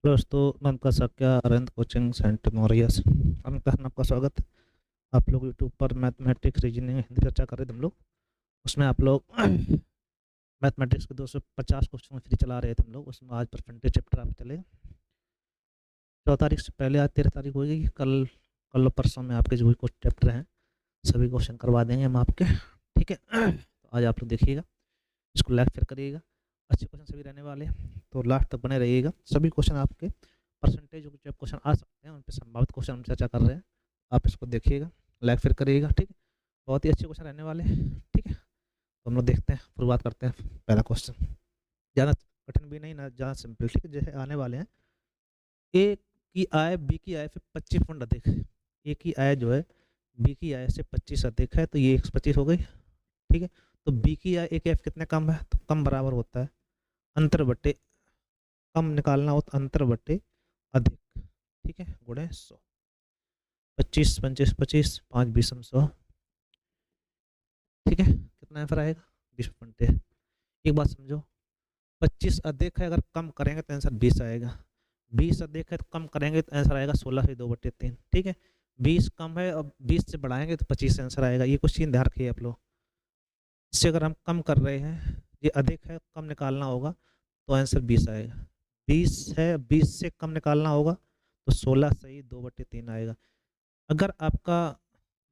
दोस्तों, मैं आपका सक्या अरविंद कोचिंग सेंटर मौरिया से आपका स्वागत है। आप लोग यूट्यूब पर मैथमेटिक्स रीजनिंग हिंदी चर्चा कर रहे थे हम लोग। उसमें आप लोग मैथमेटिक्स के 250 क्वेश्चन फ्री चला रहे थे हम लोग। उसमें आज परसेंटेज चैप्टर आप चले 14 तारीख से पहले, आज 13 तारीख होगी। कल कल और परसों में आपके जो भी कुछ चैप्टर हैं सभी क्वेश्चन करवा देंगे हम आपके। ठीक है। तो आज आप लोग देखिएगा, इसको लाइक शेयर करिएगा। अच्छे क्वेश्चन सभी रहने वाले हैं, तो लास्ट तक बने रहिएगा। सभी क्वेश्चन आपके परसेंटेज जो क्वेश्चन आ सकते हैं उन पर संभावित क्वेश्चन हम चर्चा कर रहे हैं। आप इसको देखिएगा, लाइक फिर करिएगा। ठीक है, बहुत ही अच्छे क्वेश्चन रहने वाले हैं। ठीक है, तो हम लोग देखते हैं, शुरुआत करते हैं। पहला क्वेश्चन ज़्यादा कठिन भी नहीं ना ज़्यादा सिंपल। ठीक है, जैसे आने वाले हैं। ए की आय बी की आय से 25% अधिक है। ए की आय जो है बी की आय से 25 अधिक है, तो ये 125 हो गई। ठीक है, तो बी की आय ए के एफ कितने कम है, तो कम बराबर होता है अंतर बटे, कम निकालना हो तो अंतर बटे अधिक। ठीक है, गुणे 100। 25 25 25 5 20 100। ठीक है, कितना आंसर आएगा, 20 बटे। एक बात समझो, 25 अधिक है, अगर कम करेंगे तो आंसर 20 आएगा। 20 अधिक है तो कम करेंगे तो आंसर आएगा 16 से 2/3। ठीक है, 20 कम है और 20 से बढ़ाएंगे तो 25 आंसर आएगा। ये कुछ चीज ध्यान रखिए आप लोग। इससे अगर हम कम कर रहे हैं, ये अधिक है, कम निकालना होगा तो आंसर 20 आएगा। 20 है, 20 से कम निकालना होगा तो 16 सही 2/3 आएगा। अगर आपका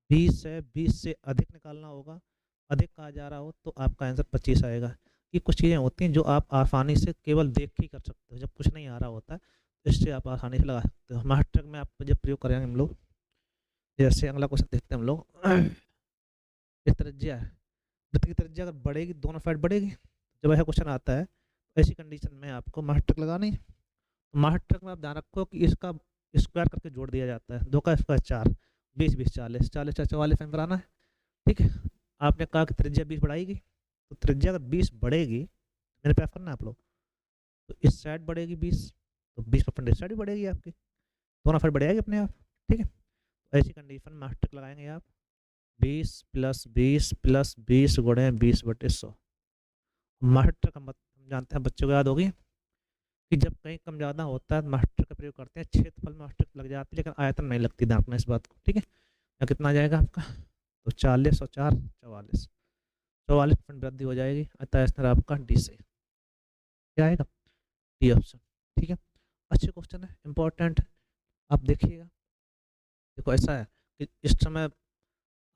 20 है, 20 से अधिक निकालना होगा, अधिक कहा जा रहा हो, तो आपका आंसर 25 आएगा। ये कुछ चीज़ें होती हैं जो आप आसानी से केवल देख के ही कर सकते हो, जब कुछ नहीं आ रहा होता है तो इससे आप आसानी से लगा सकते हो। मास्टर में आप जब प्रयोग करेंगे हम लोग, जैसे अगला क्वेश्चन देखते हैं हम लोग। ये त्रिज्या है, वृत्त की त्रिज्या अगर बढ़ेगी दोनों साइड बढ़ेगी। जब ऐसा क्वेश्चन आता है तो ऐसी कंडीशन में आपको मास्टर लगानी है। तो मास्टर में आप ध्यान रखो कि इसका स्क्वायर करके जोड़ दिया जाता है। 2 का स्क्वायर 4, 20 20 40, 40 4 44 एम बनाना है। ठीक है, आपने कहा कि त्रिज्या 20 बढ़ाएगी, तो त्रिज्या अगर 20 बढ़ेगी, मेरे पास करना है आप लोग, तो इस साइड बढ़ेगी 20, तो 20% इस साइड भी बढ़ेगी आपकी, दोनों साइड बढ़ेगी अपने आप। ठीक है, तो ऐसी कंडीशन में मास्टर लगाएंगे आप 20 + 20 + 20 गुणे 20/100। मास्टर का मत हम जानते हैं, बच्चों को याद होगी कि जब कहीं कम ज़्यादा होता है तो मास्टर का प्रयोग करते हैं। क्षेत्रफल में मास्टर लग जाती है लेकिन आयतन नहीं लगती, ध्यान रखना इस बात को। ठीक है, या कितना आ जाएगा आपका, तो 40 और 4 44, 44% वृद्धि हो जाएगी। अतः आंसर आपका डी से क्या आएगा, डी ऑप्शन। ठीक है, अच्छे क्वेश्चन है, इंपॉर्टेंट है, आप देखिएगा। देखो ऐसा है कि इस समय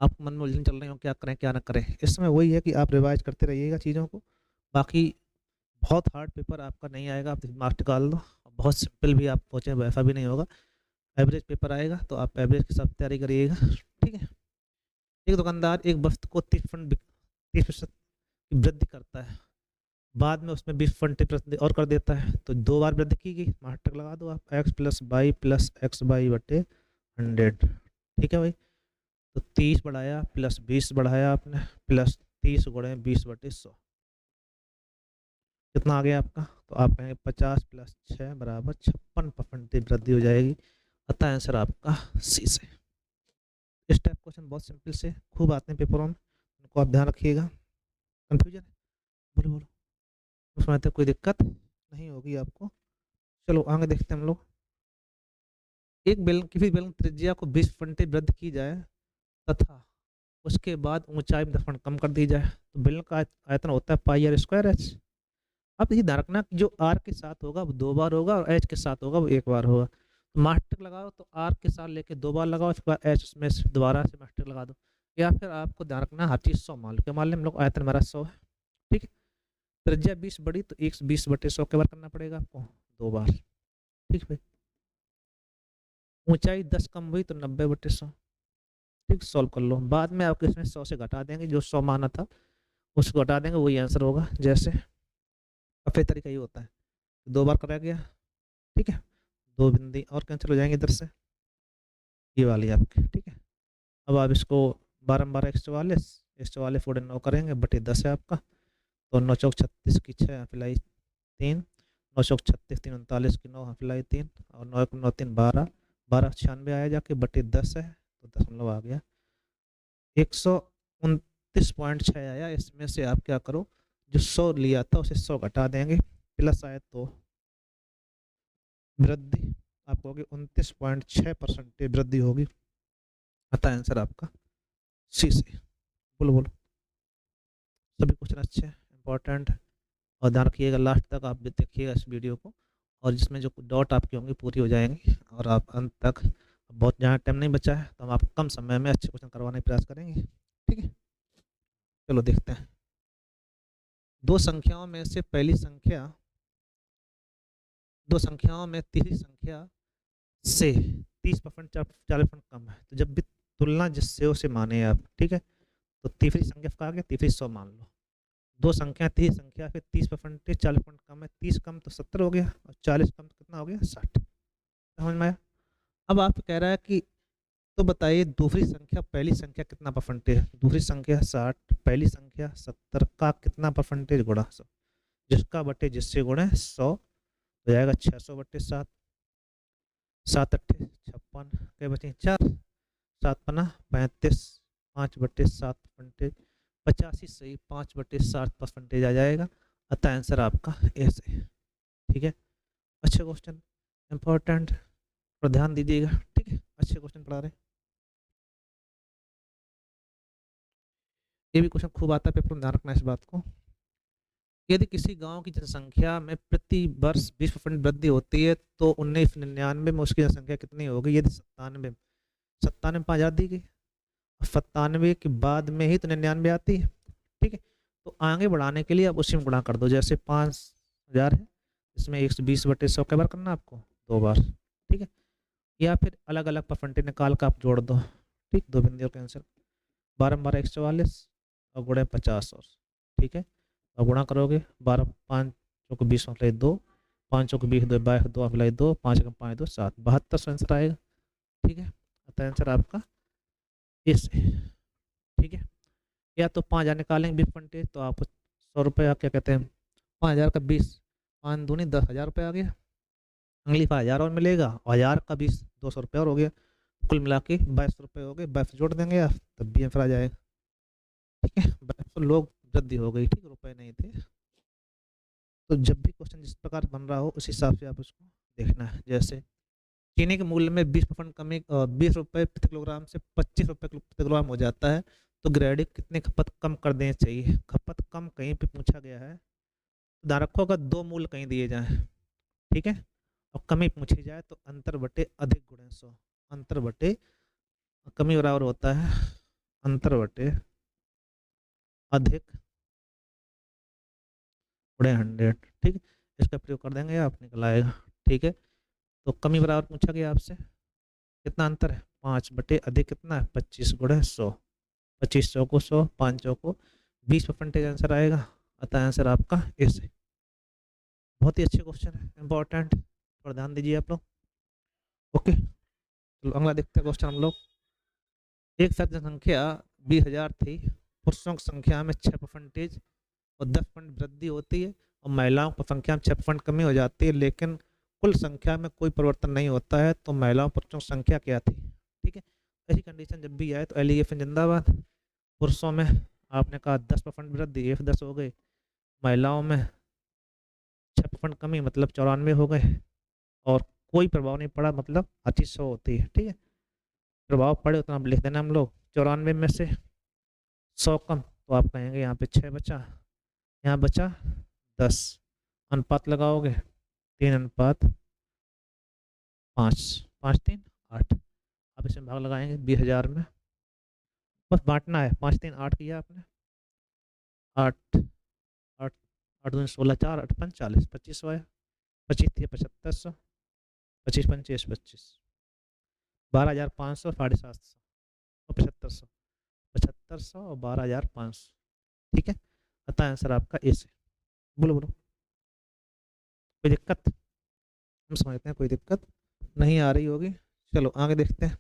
आप मन में उलझन चल रही हो, क्या करें क्या ना करें। इस समय वही है कि आप रिवाइज करते रहिएगा चीज़ों को। बाकी बहुत हार्ड पेपर आपका नहीं आएगा, आप मार्क्स निकाल दो। बहुत सिंपल भी आप सोचें वैसा भी नहीं होगा। एवरेज पेपर आएगा, तो आप एवरेज के साथ तैयारी करिएगा। ठीक है, एक दुकानदार एक वस्तु को 30% की वृद्धि करता है, बाद में उसमें 20% और कर देता है, तो 2 बार वृद्धि की गई। मास्टर लगा दो आप, x + y + x/100। ठीक है भाई, तो 30 बढ़ाया प्लस 20 बढ़ाया आपने, प्लस 30 गुणे 20/100, कितना आ गया आपका, तो आप कहेंगे 50 + 6 = 56% वृद्धि हो जाएगी। अतः आंसर आपका सी से। इस टाइप क्वेश्चन बहुत सिंपल से खूब आते हैं पेपरों में, उनको आप ध्यान रखिएगा। कंफ्यूजन है, बोलो बोलो, उसमें तो कोई दिक्कत नहीं होगी आपको। चलो आगे देखते हैं हम लोग। एक बेलन, किसी बेलन त्रिज्या को 20% वृद्धि की जाए तथा उसके बाद ऊंचाई में 10% कम कर दी जाए, तो बेलन का आयतन होता है πr²h। अब ये ध्यान रखना कि जो आर के साथ होगा वो 2 बार होगा और एच के साथ होगा वो 1 बार होगा। तो मास्टर लगाओ तो आर के साथ लेके 2 बार लगाओ, इसके बाद एच में से दोबारा से मास्टर लगा दो। या फिर आपको ध्यान रखना हर चीज़ 100 मान लो, क्या मान लें हम लोग, आयतन हमारा 100 है। ठीक है, त्रिज्या 20 बड़ी तो 120/100 के बार करना पड़ेगा आपको, 2 बार। ठीक है, ऊंचाई 10 कम हुई तो 90/100। ठीक, सॉल्व कर लो। बाद में आपके इसमें 100 से घटा देंगे, जो 100 माना था उसको घटा देंगे, वही आंसर होगा। जैसे अपने तरीका ये होता है, 2 बार कराया गया। ठीक है, 2 बिंदी और कैंसिल हो जाएंगे इधर से, ये वाली आपकी। ठीक है, अब आप इसको 12 144, 144 करेंगे बटे 10 है आपका, तो 9 चौक 36 की 6 अप्लाई 3, 9 चौक 36 3 39 की 9 अप्लाई 3, और 9 9 3 12, 12 96 आया जाके बटे 10 है, तो दशमलव आ गया। 129.6 आया। इसमें से आप क्या करो, जो 100 लिया था उसे 100 घटा देंगे, प्लस आए तो वृद्धि आपको होगी 29.6% वृद्धि होगी। अतः आंसर आपका सी से। बोलो बोलो। सभी क्वेश्चन अच्छे इंपॉर्टेंट, और ध्यान रखिएगा लास्ट तक आप भी देखिएगा इस वीडियो को, और जिसमें जो डॉट आपकी होंगी पूरी हो जाएंगी, और आप अंत तक, बहुत ज़्यादा टाइम नहीं बचा है तो हम आप कम समय में अच्छे क्वेश्चन करवाने का प्रयास करेंगे। ठीक है, चलो देखते हैं। दो संख्याओं में से पहली संख्या, दो संख्याओं में तीसरी संख्या से 30% 40% कम है, तो जब भी तुलना जिससे उसे माने आप, ठीक है, तो तीसरी संख्या का आगे तीसरी 100 मान लो। दो संख्या तीसरी संख्या फिर 30% 40% कम है, 30 कम तो 70 हो गया, और 40 कम तो कितना हो गया 60। समझ में आया? अब आप कह रहा है कि तो बताइए दूसरी संख्या पहली संख्या कितना परसेंटेज है। दूसरी संख्या 60, पहली संख्या 70 का कितना परसेंटेज गुणा 100, जिसका बटे जिससे गुणे 100 हो जाएगा 600/7, 7 8 56 के बचे 4, 7 5 35, 5/7 85 सही, 5/7% आ जाएगा। अतः आंसर आपका ए से। ठीक है, अच्छे क्वेश्चन इंपॉर्टेंट, और ध्यान दीजिएगा। ठीक है, अच्छे क्वेश्चन पढ़ा रहे हैं। ये भी क्वेश्चन खूब आता है पेपर में, ध्यान रखना इस बात को। यदि किसी गांव की जनसंख्या में प्रति वर्ष 20% वृद्धि होती है तो 1999 में उसकी जनसंख्या कितनी होगी। यदि 97, 97 में 5,000 दी गई, 97 के बाद में ही तो 99 आती है। ठीक है, तो आगे बढ़ाने के लिए आप उसी में गुणा कर दो। जैसे 5,000 है, इसमें 120/100 कई बार करना आपको, 2 बार। ठीक है, या फिर अलग अलग परसेंटेज निकाल कर आप जोड़ दो। ठीक, 2 बिंदियों का आंसर 12 12 144 और गुणे 50 और। ठीक है, और गुणा करोगे 12 5 चौको 20 मतलब 2, 5 चौको 20 2 22 2 अगला 2, 5 का 5 2 7, 72 आंसर आएगा। ठीक है, अतः आंसर आपका इस। ठीक है, या तो 5,000 निकालेंगे 20% तो आप 100 रुपये क्या कहते हैं, 5,000 का 20, 5 दूनी 10,000 रुपये आ गया। अगली 5,000 और मिलेगा, और 1,000 का 20 200 रुपये और हो गया। कुल मिला के 22 रुपये हो गए, 22 जोड़ देंगे आप तब भी आंसर आ जाएगा। ठीक है, 22 लोग वृद्धि हो गई, ठीक, रुपए नहीं थे। तो जब भी क्वेश्चन जिस प्रकार बन रहा हो उस हिसाब से आप उसको देखना है। जैसे चीनी के मूल्य में 20% कमी, 20 रुपये प्रति किलोग्राम से 25 रुपये प्रति किलोग्राम हो जाता है, तो ग्रेडिंग कितने खपत कम कर देनी चाहिए। खपत कम कहीं पे पूछा गया है, ध्यान रखो अगर दो मूल्य कहीं दिए जाएं, ठीक है, और कमी पूछी जाए तो अंतर बटे अधिक गुणे 100, अंतर बटे कमी बराबर होता है अंतर बटे अधिक गुणे 100। ठीक है, इसका प्रयोग कर देंगे आप निकल आएगा। ठीक है, तो कमी बराबर पूछा गया आपसे, कितना अंतर है 5/अधिक कितना है 25 गुणे 100, 25 चौको 100, 5 चौको 20% आंसर आएगा। अतः आंसर आपका इस। बहुत ही अच्छे क्वेश्चन है इंपॉर्टेंट, और ध्यान दीजिए आप लोग। ओके, चलो अगला देखते हैं क्वेश्चन हम लोग। एक साथ जनसंख्या 20,000 थी, पुरुषों की संख्या में 6% और 10% वृद्धि होती है, और महिलाओं की संख्या में 6% कमी हो जाती है, लेकिन कुल संख्या में कोई परिवर्तन नहीं होता है, तो महिलाओं पुरुषों की संख्या क्या थी। ठीक है, ऐसी कंडीशन जब भी आए तो एलिगेशन जिंदाबाद। पुरुषों में आपने कहा 10% वृद्धि, 10 हो गए, महिलाओं में 6% कमी मतलब 94 हो गए, और कोई प्रभाव नहीं पड़ा मतलब 2500 होती है। ठीक है, प्रभाव पड़े उतना आप लिख देना हम लोग। 94 में से 100 कम तो आप कहेंगे यहाँ पे 6 बचा, यहाँ बचा 10, अनुपात लगाओगे 3:5, 5 3 8। अब इसमें भाग लगाएंगे 20,000 में, बस बांटना है, 5 3 8 किया आपने, 8 8 8 दूनी 16 4 8 5 40, 2500 आया, 25 थी 7500, 25 25 25, 12,500 750 और 7500, 7500 और 12,500। ठीक है, अतः आंसर आपका ए से। बोलो बोलो, कोई दिक्कत? हम समझते हैं कोई दिक्कत नहीं आ रही होगी। चलो आगे देखते हैं।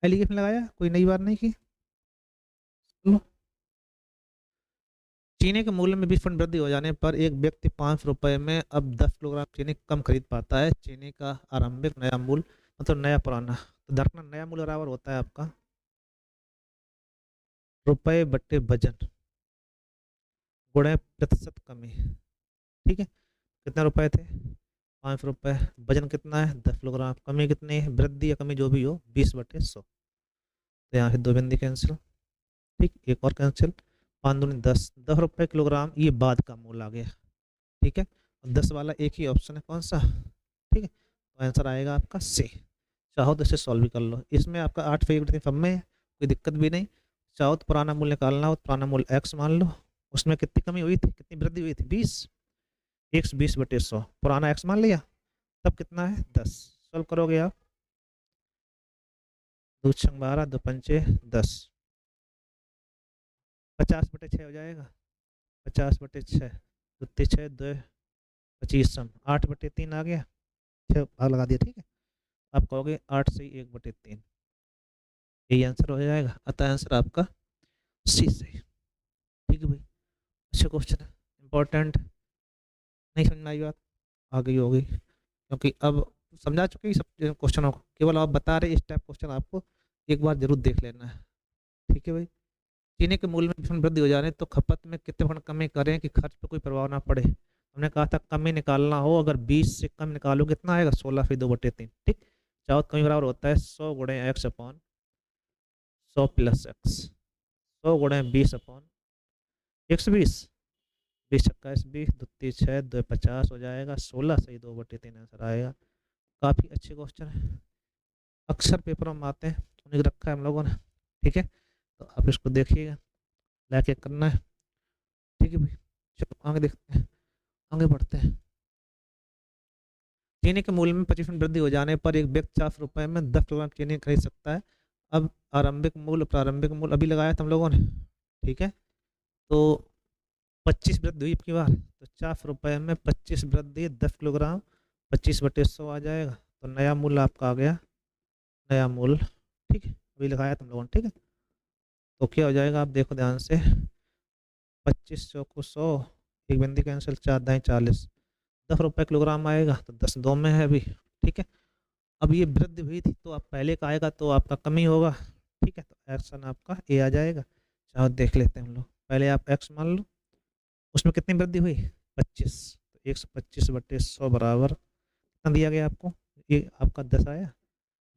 एलिगेशन लगाया, कोई नई बात नहीं की। चलो, चीनी के मूल्य में 20% वृद्धि हो जाने पर एक व्यक्ति 500 रुपये में अब 10 किलोग्राम चीनी कम खरीद पाता है। चीनी का आरंभिक नया मूल्य मतलब नया पुराना, तो दरअसल नया मूल्य बराबर होता है आपका रुपए बट्टे वजन गुणे प्रतिशत कमी। ठीक है, कितने रुपए थे 5 रुपये। वजन कितना है 10 किलोग्राम। कमी कितनी है, वृद्धि या कमी जो भी हो 20/100। तो यहाँ से 2 बिंदी कैंसिल। ठीक, एक और कैंसिल। 5 दूनी 10, 10 रुपये किलोग्राम ये बाद का मूल आ गया। ठीक है, 10 वाला एक ही ऑप्शन है, कौन सा? ठीक है, तो आंसर आएगा आपका सी। चाहो तो इसे सॉल्व भी कर लो। इसमें आपका 8 फैक्टर सब में है, कोई दिक्कत भी नहीं। चाहो तो पुराना मूल्य निकालना हो तो पुराना मूल्य x मान लो। उसमें कितनी कमी हुई थी, कितनी वृद्धि हुई थी 20। 120/100 पुराना x मान लिया, तब कितना है 10। सॉल्व करोगे आप, 2×12 2×5 10, 50/6 हो जाएगा। 50/6, 2×6 2 25 सम 8/3 आ गया। 6 भाग लगा दिया। ठीक है, आप कहोगे 8 से 1/3, यही आंसर हो जाएगा। अतः आंसर आपका सी सही। ठीक है भाई, अच्छा क्वेश्चन है, इंपॉर्टेंट। नहीं समझ में आई बात, आ गई होगी, क्योंकि अब समझा चुके हैं सब क्वेश्चनों को, केवल आप बता रहे इस टाइप क्वेश्चन आपको एक बार जरूर देख लेना है। ठीक है भाई, चीनी के मूल्य में भीषण वृद्धि हो जाने तो खपत में कितने % कमी करें कि खर्च पे कोई प्रभाव ना पड़े। हमने कहा था कमी निकालना हो, अगर 20 से कम निकालो कितना आएगा 16/2/3। ठीक, चाहो तो कमी बराबर होता है 100 गुणे x अपॉन 100 प्लस x। 100 गुणे 20/120, 20×21 2×6 2×50 हो जाएगा। 16/2/3 आंसर आएगा। काफ़ी अच्छे क्वेश्चन है, अक्सर पेपरों में आते हैं, उन्हें रखा है हम लोगों ने। ठीक है, तो आप इसको देखिएगा, लाइक करना है। ठीक है भाई, चलो आगे देखते हैं, आगे बढ़ते हैं। चीनी के मूल्य में 25% वृद्धि हो जाने पर एक व्यक्ति 4 रुपये में 10 किलोग्राम चीनी खरीद सकता है। अब आरंभिक मूल्य प्रारंभिक मूल्य अभी लगाया था हम लोगों ने। ठीक है, तो 25 वृद्धि हुई की बार, तो 4 रुपये में 25 वृद्धि 10 किलोग्राम, 25/100 आ जाएगा। तो नया मूल्य आपका आ गया, नया मूल्य। ठीक है, अभी लगाया था हम लोगों ने। ठीक है, तो क्या हो जाएगा आप देखो ध्यान से, 25 चौको 100, एक बिंदी कैंसिल, 4×2 40, 10 रुपये किलोग्राम आएगा। तो 10 दो में है अभी। ठीक है, अब ये वृद्धि हुई थी तो आप पहले का आएगा तो आपका कमी होगा। ठीक है, तो एक्शन आपका ए आ जाएगा। चाहो देख लेते हैं हम लोग, पहले आप एक्स मान लो, उसमें कितनी वृद्धि हुई 25, तो 125/100 बराबर कितना दिया गया आपको, ये आपका 10 आया,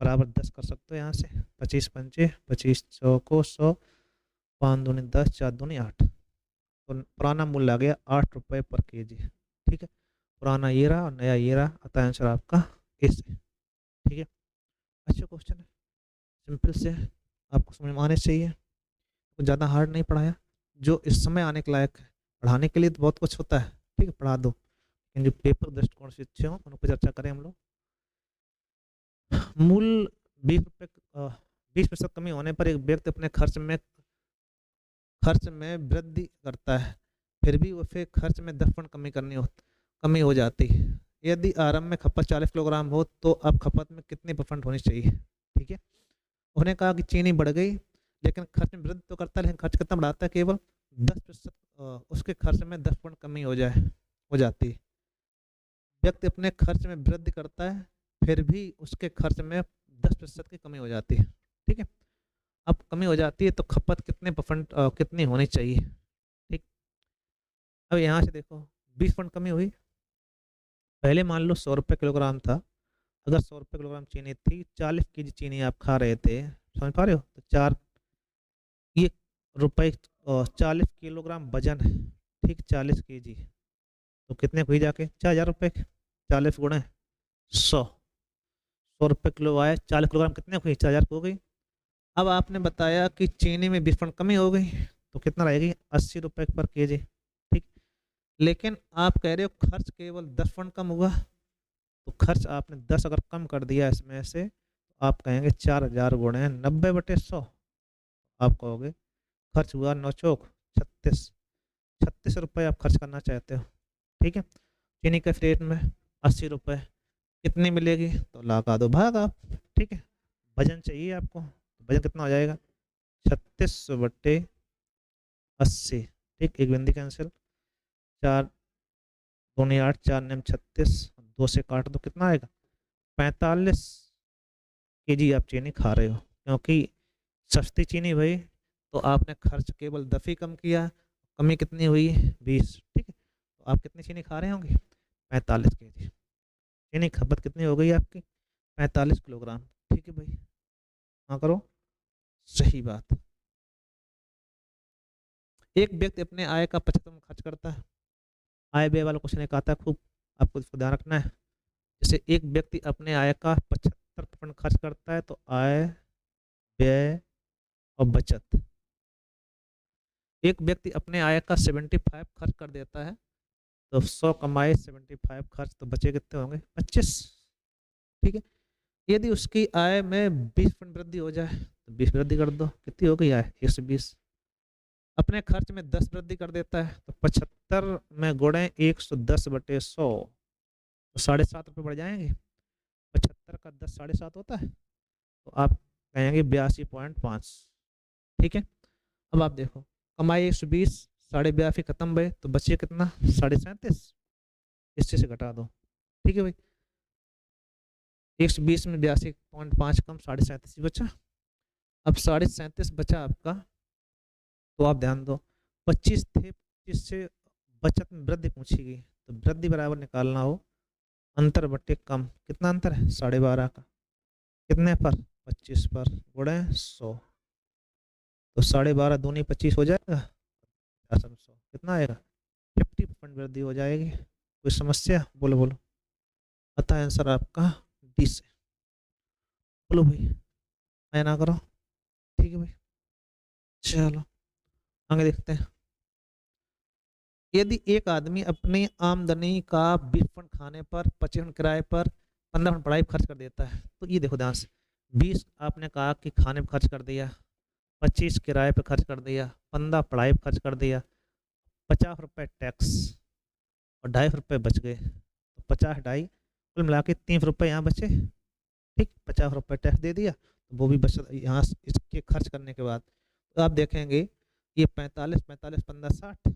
बराबर 10 कर सकते हो यहाँ से। 25×5 25 चौको 100, 5×2 10, 4×2 8। तो पुराना मूल्य आ गया 8 रुपये/kg। ठीक है, पुराना ये रहा और नया ये रहा, अतः आंसर आपका इस। ठीक है, अच्छा क्वेश्चन है, सिंपल से है, आपको समझ में आने चाहिए, कुछ ज़्यादा हार्ड नहीं पढ़ाया, जो इस समय आने के लायक है। पढ़ाने के लिए तो बहुत कुछ होता है, ठीक है, पढ़ा दो, लेकिन जो पेपर दृष्टिकोण से अच्छे हों उन पर चर्चा करें हम लोग। मूल 20% कमी होने पर एक व्यक्ति अपने खर्च में वृद्धि करता है, फिर भी उसे खर्च में 10% कमी हो जाती है। यदि आरंभ में खपत 40 किलोग्राम हो तो अब खपत में कितने % होनी चाहिए। ठीक है, उन्होंने कहा कि चीनी बढ़ गई लेकिन खर्च में वृद्धि तो करता है, लेकिन खर्च कितना बढ़ाता है, केवल 10%। उसके खर्च में 10% कमी हो जाती है। व्यक्ति अपने खर्च में वृद्धि करता है फिर भी उसके खर्च में 10% की कमी हो जाती है। ठीक है, अब कमी हो जाती है तो खपत कितनी होनी चाहिए। ठीक, अब यहाँ से देखो 20% कमी हुई, पहले मान लो 100 रुपये किलोग्राम था, अगर 100 रुपये किलोग्राम चीनी थी, 40 kg चीनी आप खा रहे थे, समझ पा रहे हो, तो 4 ये रुपये 40 किलोग्राम वजन है। ठीक, 40 kg, तो कितने हुई जाके 4,000 रुपये। 40 × 100, 100 रुपये किलो आए, 40 किलोग्राम कितने हुई 4,000 हो गई। अब आपने बताया कि चीनी में 20% कमी हो गई, तो कितना रहेगी 80 रुपये/kg। ठीक, लेकिन आप कह रहे हो खर्च केवल 10% कम हुआ, तो खर्च आपने 10 अगर कम कर दिया इसमें से, तो आप कहेंगे 4,000 गुणे 90/100। आप कहोगे खर्च हुआ 9 चौक 36, 36 रुपये आप खर्च करना चाहते हो। ठीक है, चीनी के रेट में 80 रुपये, कितनी मिलेगी तो लगा दो भाग आप। ठीक है, वजन चाहिए आपको, वजन कितना हो जाएगा 36/80। ठीक, एक बिंदी कैंसिल, 4×2 8, 4×9 36, 2 से काट दो कितना आएगा 45 kg आप चीनी खा रहे हो। क्योंकि सस्ती चीनी भाई, तो आपने खर्च केवल 10 ही कम किया, कमी कितनी हुई 20। ठीक है, तो आप कितनी चीनी खा रहे होंगे 45 kg। चीनी की खपत कितनी हो गई आपकी? 45 किलोग्राम। ठीक है भाई, हाँ करो, सही बात। एक व्यक्ति अपने आय का 75% खर्च करता है। आय व्यय वाला क्वेश्चन एक आता है खूब, आपको इसको ध्यान रखना है। जैसे एक व्यक्ति अपने आय का 75% खर्च करता है, तो आय, व्यय और बचत। एक व्यक्ति अपने आय का 75 खर्च कर देता है, तो 100 कमाए 75 खर्च, तो बचे कितने होंगे? 25। ठीक है, यदि उसकी आय में 20% वृद्धि हो जाए तो 20 वृद्धि कर दो, कितनी हो गई आय? 120। अपने खर्च में 10 वृद्धि कर देता है, तो 75 में गुणे 110/100, तो 7.5 रुपये बढ़ जाएंगे। 75 का 10 7.5 होता है, तो आप कहेंगे 82.5। ठीक है, अब आप देखो, कमाई 120, 82.5 खत्म भले, तो बचे कितना? 37.5। इससे से घटा दो। ठीक है भाई, 120 में 82.5 कम 37.5 बचा। अब 37.5 बचा आपका, तो आप ध्यान दो, 25 थे, 25 से बचत में वृद्धि पूछी गई, तो वृद्धि बराबर निकालना हो अंतर बट्टे कम। कितना अंतर है? 12.5 का। कितने पर? 25 पर, गुणे 100, तो 12.5 दूनी 25 हो जाएगा, 100 कितना आएगा? 50% वृद्धि हो जाएगी। कोई समस्या? बोलो बोलो, अतः आंसर आपका डी से। बोलो भाई, मैं ना करो। ठीक है भाई, चलो आगे देखते हैं। यदि एक आदमी अपनी आमदनी का 20% खाने पर, 25% किराए पर, 15% पढ़ाई पर खर्च कर देता है, तो ये देखो ध्यान से, 20 आपने कहा कि खाने पर खर्च कर दिया, 25 किराए पर खर्च कर दिया, 15 पढ़ाई पर खर्च कर दिया, 50 रुपये टैक्स और 2.5 रुपये बच गए, तो 50 ढाई कुल मिला के 3 रुपये यहाँ बचे। ठीक, 50 रुपये टैक्स दे दिया, तो वो भी बच यहाँ इसके खर्च करने के बाद। तो आप देखेंगे ये 45 45 15 60,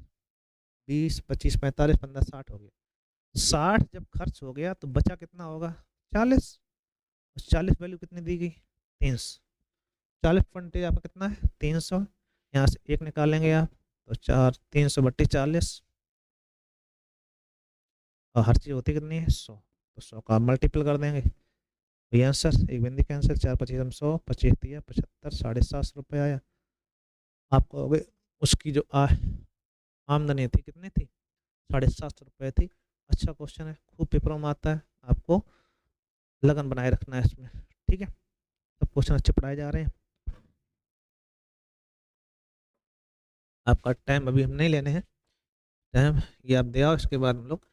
20 25 45 15 60 हो गया। 60 जब खर्च हो गया तो बचा कितना होगा? 40। 40 वैल्यू कितनी दी गई? 300। 40% आपका कितना है? 300। यहाँ से एक निकालेंगे आप, तो 300/40, और हर चीज होती कितनी है? 100, तो 100 का मल्टीपल कर देंगे, ये आंसर। एक बिंदी कैंसिल, 4 25 100, 25 दिया 75, 750 आया आपको। हो गए उसकी जो आमदनी थी कितनी थी? 750 थी। अच्छा क्वेश्चन है, खूब पेपरों में आता है, आपको लगन बनाए रखना है इसमें। ठीक है, सब क्वेश्चन अच्छे पढ़ाए जा रहे हैं। आपका टाइम अभी हम नहीं लेने हैं, टाइम ये आप दे आओ, इसके बाद हम लोग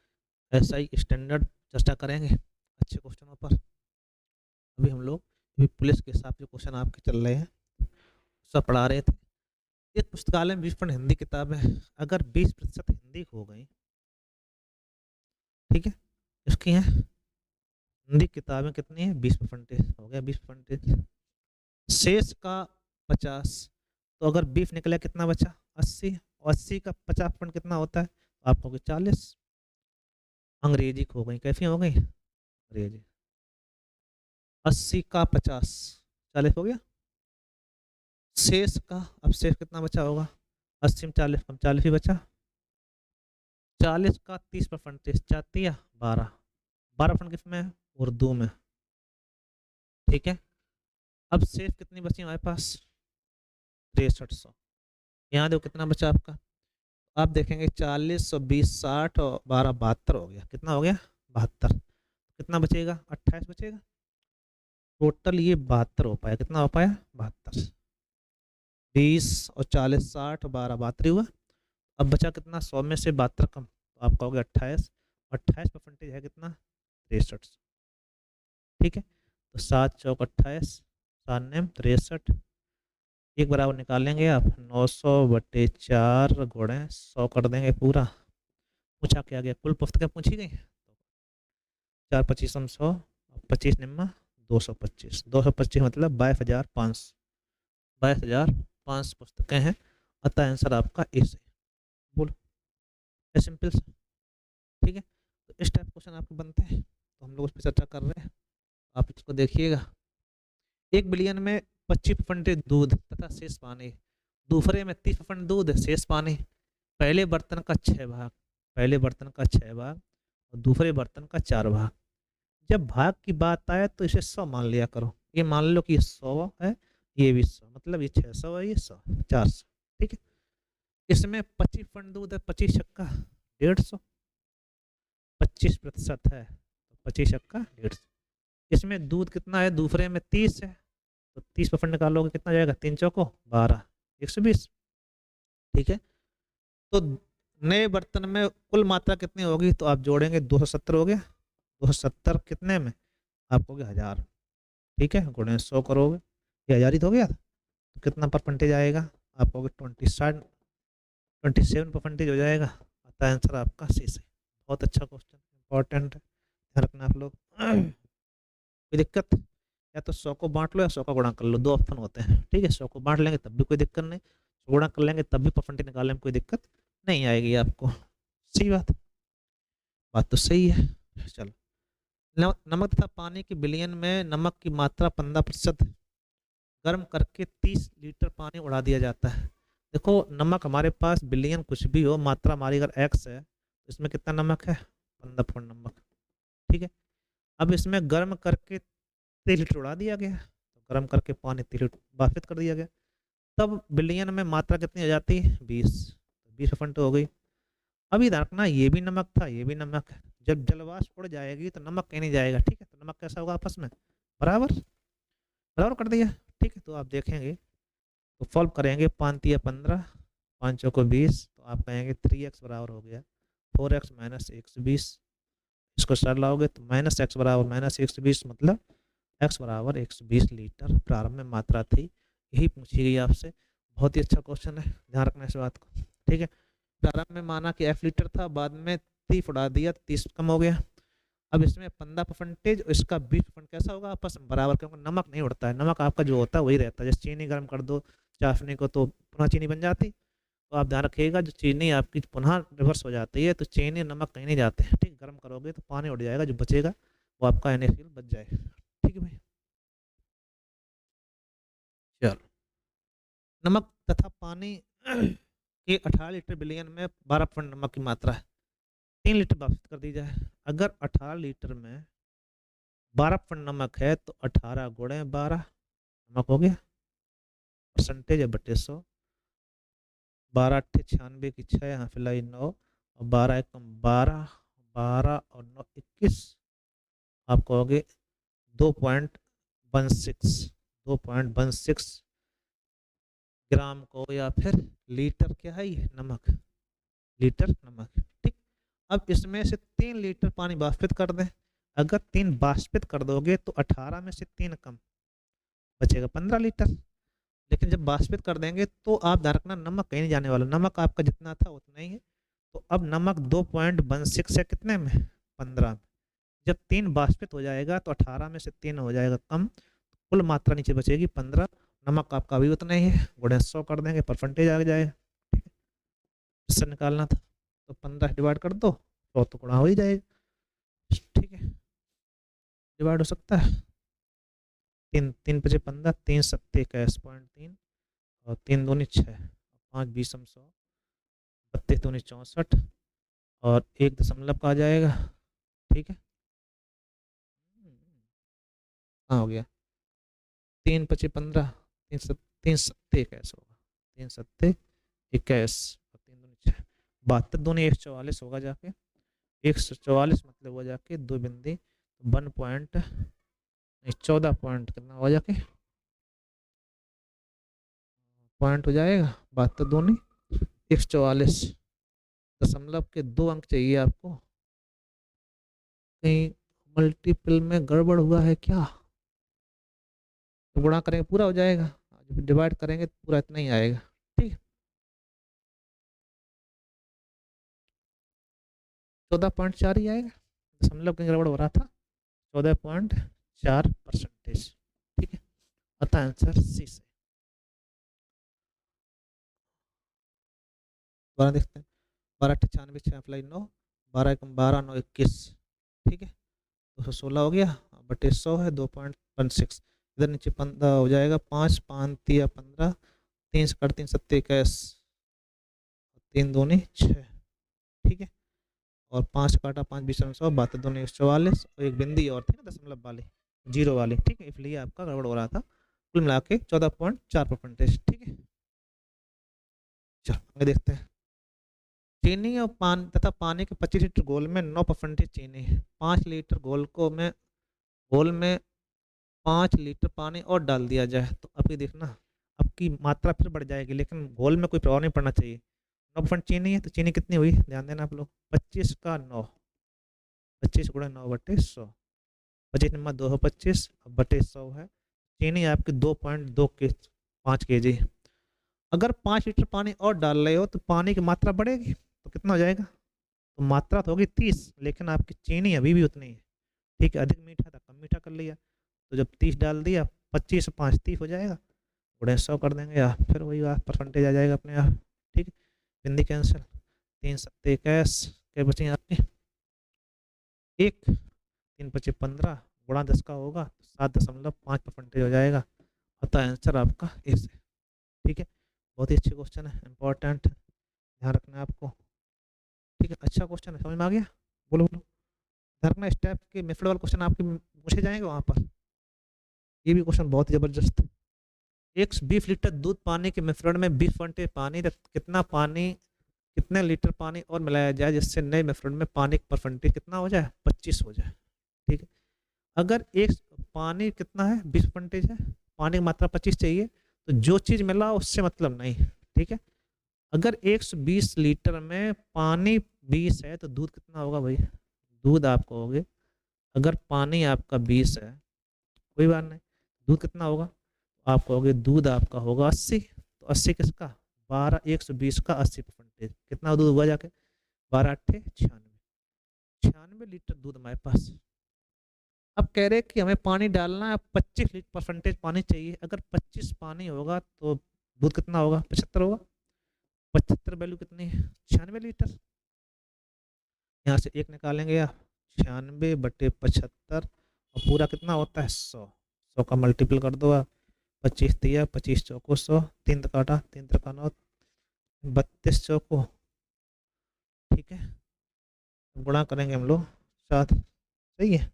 ऐसा ही स्टैंडर्ड चर्चा करेंगे अच्छे क्वेश्चनों पर। अभी हम लोग अभी पुलिस के हिसाब से क्वेश्चन आपके चल रहे हैं, सब पढ़ा रहे थे। एक पुस्तकालय में 20% हिंदी किताब है, अगर 20% हिंदी हो गई, ठीक है, इसकी है हिंदी किताबें कितनी है? 20% हो गया, 20%। शेष का 50, तो अगर 20 निकला कितना बचा? 80, और 80 का 50% कितना होता है? तो आपको 40। अंग्रेजी खो गई, कैसी हो गई अंग्रेजी? 80 का 50, 40 हो गया। शेष का, अब शेष कितना बचा होगा? 80 में 40 कम 40 ही बचा। 40 का 30%, चाहती है 12, 12% किस में है? उर्दू में। ठीक है, अब शेष कितनी बची हमारे पास? 6300। यहाँ देखो कितना बचा आपका, आप देखेंगे 40 और 20 60 और 12 72 हो गया। कितना हो गया? 72। कितना बचेगा? 28 बचेगा। टोटल ये 72 हो पाया। कितना हो पाया? 72। 20 और 40 60 और 12 72 हुआ। अब बचा कितना? 100 में से 72 कम, तो आपका हो गया 28। 28% है कितना? 63। ठीक है, तो 7 चौक 28, 7 नेम 63, एक बराबर निकालेंगे आप 900/4 गुणे 100 कर देंगे पूरा। पूछा क्या गया? कुल पुस्तकें पूछी गई। 4 25 100, 25 निम्मा 225, 225 मतलब 22,500, 22,500 पुस्तकें हैं। अतः आंसर आपका ए से। बोलो, सिंपल। ठीक है, तो इस टाइप क्वेश्चन आपके बनते हैं, तो हम लोग उस पर चर्चा कर रहे हैं, आप इसको देखिएगा। 1 बिलियन में 25% दूध तथा शेष पानी, दूसरे में 30% दूध शेष पानी, पहले बर्तन का 6 भाग, पहले बर्तन का 6 भाग और दूसरे बर्तन का 4 भाग। जब भाग की बात आए तो इसे 100 मान लिया करो। ये मान लो कि ये 100 है, ये भी 100, मतलब ये 600 है, ये 100, 400। ठीक है, इसमें 25% दूध है, 25 छक्का 150, 25% है तो 25 छक्का 150। इसमें दूध कितना है, दूसरे में 30 है, तो 30% निकालोगे कितना जाएगा, 3 चौको 12, 120। ठीक है, तो नए बर्तन में कुल मात्रा कितनी होगी, तो आप जोड़ेंगे 270 हो गया, 270 कितने में, आपको हो गया 1000। ठीक है, गुणे 100 करोगे, ये 1000 ही तो हो गया, तो कितना परसेंटेज आएगा, आपको 27% हो जाएगा। अतः आंसर आपका सी से। बहुत अच्छा क्वेश्चन, इंपॉर्टेंट है, ध्यान रखना आप लोग। कोई दिक्कत, या तो 100 को बांट लो या 100 का गुणा कर लो, दो ऑप्शन होते हैं। ठीक है, 100 को बांट लेंगे तब भी कोई दिक्कत नहीं, गुणा कर लेंगे तब भी परसेंटेज निकालने में कोई दिक्कत नहीं आएगी आपको। सही बात, बात तो सही है। चलो, नमक तथा पानी के विलयन में नमक की मात्रा 15% गर्म करके 30 लीटर पानी उड़ा दिया जाता है। देखो, नमक हमारे पास विलयन कुछ भी हो, मात्रा हमारी अगर x है तो इसमें कितना नमक है, 15 नमक। ठीक है, अब इसमें गर्म करके 30 लीटर उड़ा दिया गया, तो गर्म करके पानी 30 लीटर वाष्पित कर दिया गया, तब विलयन में मात्रा कितनी हो जाती है, 20, 20% हो गई। अभी ध्यान रखना, ये भी नमक था, ये भी नमक है, जब जलवाष्प उड़ जाएगी तो नमक कहीं नहीं जाएगा। ठीक है, तो नमक कैसा होगा, आपस में बराबर, बराबर कर दिया। ठीक है, तो आप देखेंगे तो सॉल्व करेंगे, 5×3 = 15, 5 को 20, तो आप कहेंगे 3x बराबर हो गया 4x - 120। इसको सर लाओगे तो -x बराबर -120, मतलब x बराबर 120 लीटर प्रारंभ में मात्रा थी। यही पूछी गई आपसे, बहुत ही अच्छा क्वेश्चन है, ध्यान रखना इस बात को। ठीक है, प्रारंभ में माना कि f लीटर था, बाद में 30 उड़ा दिया, 30 कम हो गया। अब इसमें 15% और इसका 20% कैसा होगा, आपस में बराबर, क्योंकि नमक नहीं उड़ता है, नमक आपका जो होता है वही रहता है। जैसे चीनी गर्म कर दो चाशनी को तो पुनः चीनी बन जाती, तो आप ध्यान रखिएगा, जो चीनी आपकी पुनः रिवर्स हो जाती है तो चीनी नमक कहीं नहीं जाते हैं। ठीक, गर्म करोगे तो पानी उड़ जाएगा, जो बचेगा वो आपका NaCl बच जाएगा। ठीक है भाई, चलो, नमक तथा पानी के 18 लीटर विलयन में 12% नमक की मात्रा है, 3 लीटर वाष्पित कर दी जाए। अगर 18 लीटर में 12% नमक है तो 18 गुणे 12 नमक हो गया, परसेंटेज है बटे 100, 12 × 96 की 6, यहाँ फिलहाल 9, और 12 एकम 12, 12 और 9 21, आप कहोगे 2.16, 2.16 ग्राम को, या फिर लीटर, क्या है ये, नमक, लीटर नमक। ठीक, अब इसमें से 3 लीटर पानी वाष्पित कर दें। अगर 3 वाष्पित कर दोगे तो 18 में से 3 कम बचेगा 15 लीटर। लेकिन जब वाष्पित कर देंगे तो आप ध्यान रखना, नमक कहीं नहीं जाने वाला, नमक आपका जितना था उतना ही है। तो अब नमक 2.16 है कितने में, 15 में। जब 3 वाष्पित हो जाएगा तो 18 में से 3 हो जाएगा कम, कुल मात्रा नीचे बचेगी 15, नमक आपका भी उतना ही है, गुणे 100 कर देंगे, परसेंटेज आ जाएगा। ठीक है, इससे निकालना था तो 15 डिवाइड कर दो, 100 तो गुणा हो ही जाएगा। ठीक है, डिवाइड हो सकता है, 3 3 × 5 = 15, 3 × 7 = 21.3, और 3 दूनी 6, 5 20 100, 32 दूनी 64, और 1 दशमलव का आ जाएगा। ठीक है, हाँ हो गया, 3 × 5 = 15, 3 7 21 होगा, 3 7 21, और 3 दूनी 6, 72 दूनी 144 होगा जाके, 144 मतलब हो जाके 2 बिंदी 1 पॉइंट, 14 पॉइंट कितना हो जाके पॉइंट हो जाएगा, 72 दूनी 144, दशमलव के 2 अंक चाहिए आपको, कहीं मल्टीपल में गड़बड़ हुआ है क्या, तो गुणा करेंगे पूरा हो जाएगा, जब डिवाइड करेंगे तो पूरा इतना ही आएगा। ठीक, 14.4 ही आएगा, दशमलव कहीं गड़बड़ हो रहा था, 14.4%। ठीक है, अतः आंसर सी से। दोबारा देखते हैं, 12 × 96 6 फ्लाई 9, 12 एकम 12 9 21। ठीक है, 216 हो गया, बटे 100 है 2.16, इधर नीचे 15 हो जाएगा, 5 5 3 15, 3 से कट 3 7 21, 3 दूनी 6। ठीक है, और 5 काटा 5 बीस 100 72 दूनी 144 और एक बिंदी और थी ना दशमलव वाली जीरो वाली, ठीक है, इसलिए आपका गड़बड़ हो रहा था। कुल मिला के 14.4%, ठीक है। चलो आगे देखते हैं। चीनी और पानी तथा पानी के 25 लीटर घोल में 9% चीनी है। 5 लीटर घोल में 5 लीटर पानी और डाल दिया जाए तो अब ये देखना, अब की मात्रा फिर बढ़ जाएगी, लेकिन घोल में कोई प्रभाव नहीं पड़ना चाहिए। 9% चीनी है तो चीनी कितनी हुई, ध्यान देना आप लोग, 25 का 9, 25 गुणा 9/100, 25 नंबर 225 बटे 100 है। चीनी आपकी 2.5 kg। अगर 5 लीटर पानी और डाल रहे हो तो पानी की मात्रा बढ़ेगी तो कितना हो जाएगा, तो मात्रा तो होगी 30, लेकिन आपकी चीनी अभी भी उतनी है, ठीक है। अधिक मीठा था कम मीठा कर लिया, तो जब 30 डाल दिया 25 से 5 30 हो जाएगा, गुणे 100 कर देंगे या फिर वही परसेंटेज आ जाएगा अपने आप, ठीक है। बिंदी कैंसिल, 3 सत्ते 21, क्या बचेंगे आपके 1, 3 पचे 15 गुणा 10 का होगा तो 7.5% हो जाएगा। अतः आंसर आपका ए से, ठीक है। बहुत ही अच्छे क्वेश्चन है, इंपॉर्टेंट, ध्यान रखना है आपको, ठीक है। अच्छा क्वेश्चन है, समझ में आ गया, बोलो बोलो। ध्यान रखना स्टेप के मेथड वाले क्वेश्चन आपके पूछे जाएंगे वहाँ पर। ये भी क्वेश्चन बहुत जबरदस्त। 120 लीटर दूध पानी के मिश्रण में 20% पानी, कितना पानी कितने लीटर पानी और मिलाया जाए जिससे नए मिश्रण में पानी का परसेंटेज कितना हो जाए, 25 हो जाए, ठीक है। अगर एक पानी कितना है 20% है, पानी की मात्रा 25 चाहिए, तो जो चीज़ मिला उससे मतलब नहीं, ठीक है। अगर 120 लीटर में पानी 20 है तो दूध कितना होगा भाई, दूध आपको होगे, अगर पानी आपका 20 है कोई बात नहीं, दूध कितना होगा आपको होगे, दूध आपका होगा 80, तो 80 किसका 12, 120 का 80%, कितना दूध हुआ जाके 12 8 96, 96 लीटर दूध हमारे पास। अब कह रहे कि हमें पानी डालना है 25% पानी चाहिए, अगर 25 पानी होगा तो दूध कितना होगा 75 होगा, 75 वैल्यू कितनी है 96 लीटर, यहाँ से एक निकालेंगे या 96/75 और पूरा कितना होता है 100, 100 का मल्टीपल कर दो आप, 25 दिया 25 चौको 100, 3 काटा 3 का 9, 32 चौको, ठीक है। गुणा करेंगे हम लोग 7, सही है,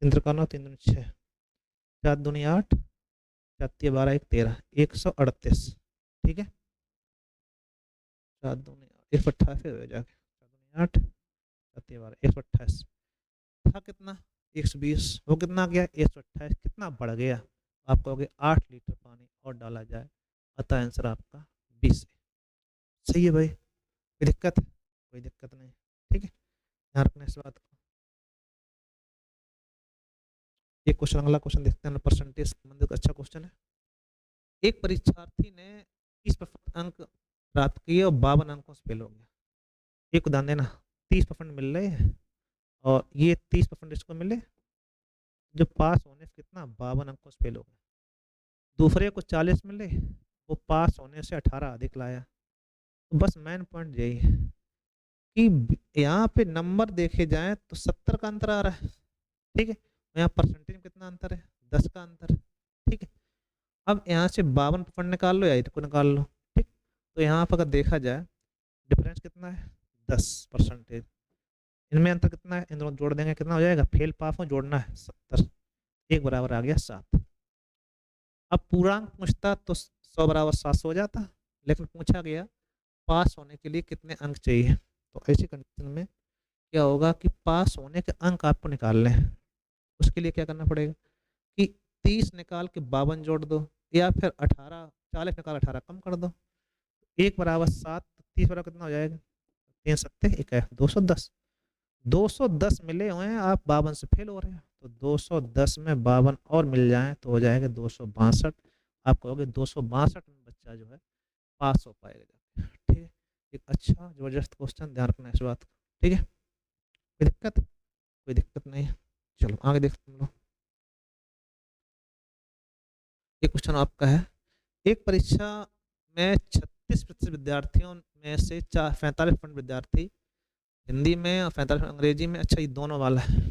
3 का 9 3 दूनी 6, 7 दूनी 8, 7 12 1 13, 138, ठीक है। 7 दूनी 128 हो जाके 7 दूनी 8, 7 12 128 था कितना 120, वो कितना गया 128, कितना बढ़ गया, आप कहोगे 8 लीटर पानी और डाला जाए, अतः आंसर आपका 20 है, सही है भाई, कोई दिक्कत है, कोई दिक्कत नहीं, ठीक है, ध्यान रखना इस बात को। एक क्वेश्चन, अगला क्वेश्चन देखते हैं, परसेंटेज संबंधित अच्छा क्वेश्चन है। एक परीक्षार्थी ने 30% अंक प्राप्त किए और 52 अंकों से फेल हो गया। एक उदाहरण देना, 30% मिल रहे हैं और ये 30% इसको मिले, जो पास होने से कितना 52 अंकों से फेल हो गया। दूसरे को 40 मिले, वो पास होने से 18 अधिक लाया। तो बस मेन पॉइंट यही है कि यहाँ पे नंबर देखे जाए तो 70 का अंतर आ रहा है, ठीक है, यहाँ परसेंटेज में कितना अंतर है 10 का अंतर है, ठीक है। अब यहाँ से 52% निकाल लो या इसको निकाल लो, ठीक। तो यहाँ पर अगर देखा जाए डिफरेंस कितना है 10%, इनमें अंतर कितना है, इन दोनों जोड़ देंगे कितना हो जाएगा, फेल पास में जोड़ना है 70, एक बराबर आ गया 7। अब पूर्णांक पूछता तो 100 बराबर 700 हो जाता, लेकिन पूछा गया पास होने के लिए कितने अंक चाहिए, तो ऐसी कंडीशन में क्या होगा कि पास होने के अंक आपको निकालने हैं, उसके लिए क्या करना पड़ेगा कि 30 निकाल के 52 जोड़ दो, या फिर 18 40 निकाल 18 कम कर दो, 1 बराबर 7, 30 बराबर कितना हो जाएगा 3 सत्ते 1 210, 210 मिले हुए हैं, आप 52 से फेल हो रहे हैं, तो 210 में 52 और मिल जाए तो हो जाएगा 262, आप कहोगे 262 में बच्चा जो है पास हो पाएगा, ठीक है। एक अच्छा जबरदस्त क्वेश्चन, ध्यान रखना इस बात को, ठीक है, कोई दिक्कत, कोई दिक्कत नहीं है। चलो आगे देखते हैं, ये क्वेश्चन आपका है, एक परीक्षा में 36% विद्यार्थियों में से 45% विद्यार्थी हिंदी में और 45 अंग्रेजी में, अच्छा ये दोनों वाला है,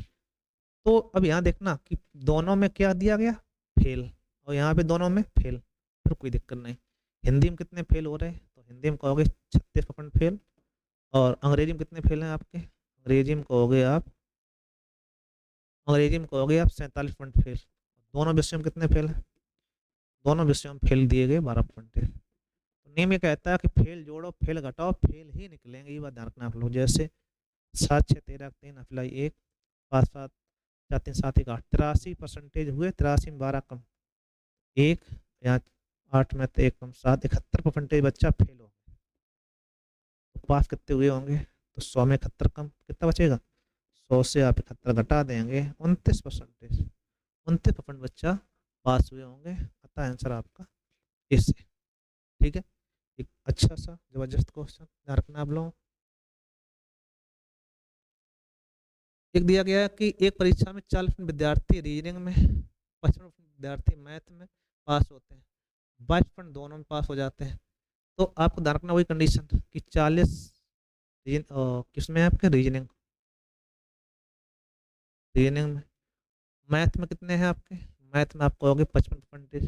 तो अब यहाँ देखना कि दोनों में क्या दिया गया फेल, और यहाँ पे दोनों में फेल, फिर कोई दिक्कत नहीं। हिंदी में कितने फेल हो रहे हैं, तो हिंदी में कहोगे 36% फेल, और अंग्रेजी में कितने फेल हैं आपके, अंग्रेजी में कहोगे आप, अंग्रेजी में कहोगे आप 47 पॉइंट फेल। दोनों विषयों में कितने फेल है? दोनों विषयों में फेल दिए गए 12 पॉइंट है। तो नियम ये कहता है कि फेल जोड़ो फेल घटाओ फेल ही निकलेंगे, ये बात ध्यान रखना आप लोग। जैसे 7 6 13 3 अप्लाई 1, 5 7 4 3 7 1 8, 83% हुए, 83 में 12 कम 1, या 8 में तो 1 कम 7, 71% बच्चा फेल हो। तो पास कितने हुए होंगे? तो 100 में 71 कम कितना बचेगा? 100 से आप 71 घटा देंगे, 29%, 29% बच्चा पास हुए होंगे। अतः आंसर आपका इस है। ठीक है, एक अच्छा सा जबरदस्त क्वेश्चन ध्यान रखना आप लोगों। एक दिया गया है कि एक परीक्षा में 40 विद्यार्थी रीजनिंग में, 55 विद्यार्थी मैथ में पास होते हैं, 22 दोनों में पास हो जाते हैं। तो आपको ध्यान रखना वही कंडीशन कि 40 किसमें है आपके? रीजनिंग, रीजनिंग में। मैथ में कितने हैं आपके? मैथ में आप कहोगे 55%।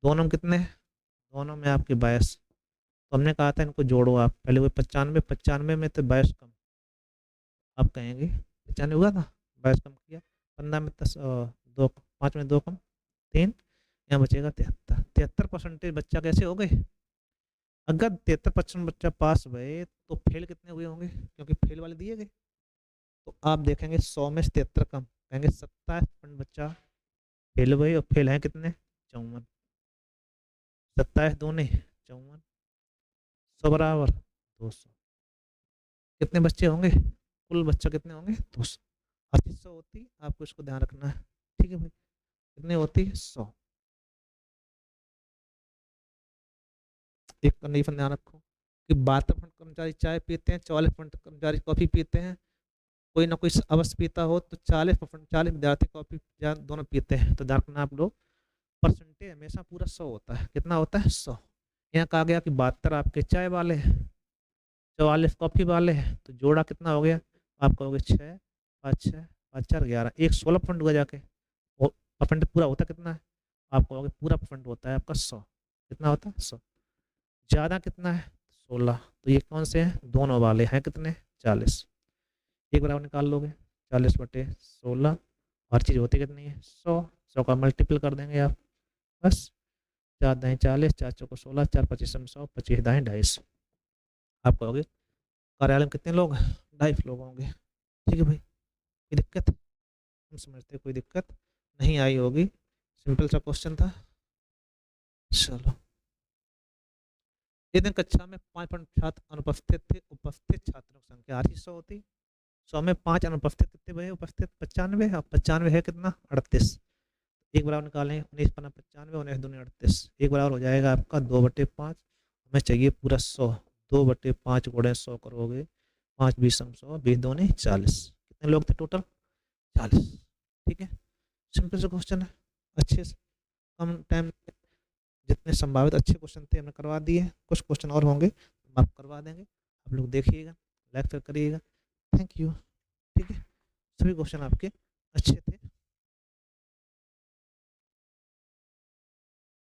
दोनों में कितने हैं? दोनों में आपके 22। तो हमने कहा था इनको जोड़ो आप, पहले वो 95, 95 में तो 22 कम, आप कहेंगे 95 हुआ था, 22 कम किया, 15 में 10 दो, 5 में 2 कम 3, यहाँ बचेगा 73। 73% बच्चा कैसे हो गए? अगर 73% बच्चा पास हुए तो फेल कितने हुए होंगे? क्योंकि फेल वाले दिए गए। तो आप देखेंगे 100 में से 73 कम, कहेंगे 27% बच्चा फेल हुए, और फेल है कितने? 54। 27 दूनी 54, 100 बराबर 200। कितने बच्चे होंगे? कुल बच्चा कितने होंगे? 200। 800 होती, आपको इसको ध्यान रखना है। ठीक है भाई, कितने होती है? 100। एक कंडीशन ध्यान रखो कि 72% कर्मचारी चाय पीते हैं, 44% कर्मचारी कॉफी पीते हैं, कोई ना कोई अवश्य पीता हो, तो 40 विद्यार्थी कॉफी दोनों पीते हैं। तो ध्यान रखना आप लोग, परसेंटेज हमेशा पूरा 100 होता है। कितना होता है? 100। यहाँ कहा गया कि 72 आपके चाय वाले हैं, 44 कॉफी वाले हैं, तो जोड़ा कितना हो गया? आप कहोगे 6 5 6 5 4 11, एक 16% हुआ जाके। और परसेंट पूरा होता कितना है? आप कहोगे पूरा परसेंट होता है आपका 100। कितना होता है? 100। ज़्यादा कितना है? 16। तो ये कौन से हैं? दोनों वाले हैं कितने? 40। एक बराबर निकाल लोगे, 40/16, हर चीज़ होती कितनी है? 100। 100 का मल्टीपल कर देंगे आप, बस। 4 दाएँ 40, 4 चौको 16, 4 25 100, 25 दाएँ 250। आप कहोगे कार्यालय में कितने लोग हैं? 250 लोग होंगे। ठीक है भाई, कोई दिक्कत? हम समझते कोई दिक्कत नहीं आई होगी, सिंपल सा क्वेश्चन था। चलो, एक दिन कक्षा में 5 छात्र अनुपस्थित थे, उपस्थित छात्रों की संख्या 800 होती। 100 में 5 अनुपस्थित कितने भैया? उपस्थित 95, अब 95 है कितना? 38। एक बराबर निकालें, 19 पन्ना 95, 19 दूनी 38, एक बराबर हो जाएगा आपका 2/5। हमें चाहिए पूरा 100, 2/5 गुणे 100 करोगे, 5 20 100, 20 दूनी 40। कितने लोग थे टोटल? 40। ठीक है, सिंपल सा क्वेश्चन है, अच्छे से कम टाइम में जितने संभावित अच्छे क्वेश्चन थे हमने करवा दिए। कुछ क्वेश्चन और होंगे हम आप करवा देंगे, आप लोग देखिएगा, लाइक करिएगा। Thank you. ठीक है, सभी क्वेश्चन आपके अच्छे थे।